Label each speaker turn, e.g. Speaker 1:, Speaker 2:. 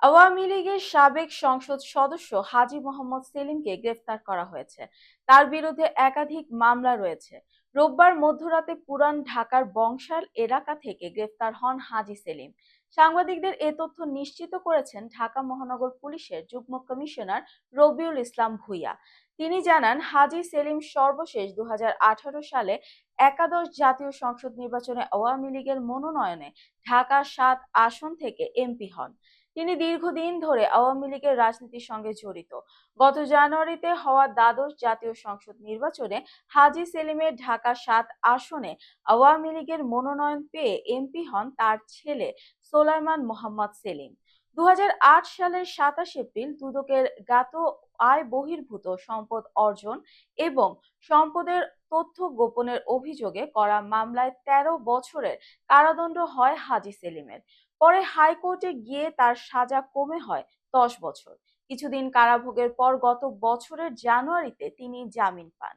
Speaker 1: আওয়ামী লীগের সাবেক সংসদ সদস্য হাজী মোহাম্মদ সেলিমকে গ্রেফতার করা হয়েছে। তার বিরুদ্ধে একাধিক মামলা রয়েছে। রোববার মধ্যরাতে পুরান ঢাকার বংশাল এলাকা থেকে গ্রেফতার হন হাজী সেলিম। সাংবাদিকদের এ তথ্য নিশ্চিত করেছেন ঢাকা মহানগর পুলিশের যুগ্ম কমিশনার রবিউল ইসলাম ভূঁইয়া। তিনি জানান, হাজী সেলিম সর্বশেষ 2018 সালে একাদশ জাতীয় সংসদ নির্বাচনে আওয়ামী লীগের মনোনয়নে ঢাকা 7 আসন থেকে এমপি হন। তিনি দীর্ঘদিন ধরে আওয়ামী লীগের রাজনীতির সঙ্গে জড়িত। গত জানুয়ারিতে হওয়া দ্বাদশ জাতীয় সংসদ নির্বাচনে হাজী সেলিমের ঢাকা 7 আসনে আওয়ামী লীগের মনোনয়ন পেয়ে এমপি হন তার ছেলে সোলাইমান মোহাম্মদ সেলিম। 2008 সালের 27 এপ্রিল দুদকের জ্ঞাত আয় বহির্ভূত সম্পদ অর্জন এবং সম্পদের তথ্য গোপনের অভিযোগে করা মামলায় 13 বছরের কারাদণ্ড হয় হাজী সেলিমের। পরে হাইকোর্টে গিয়ে তার সাজা কমে হয় 10 বছর। কিছুদিন কারাভোগের পর গত বছরের জানুয়ারিতে তিনি জামিন পান।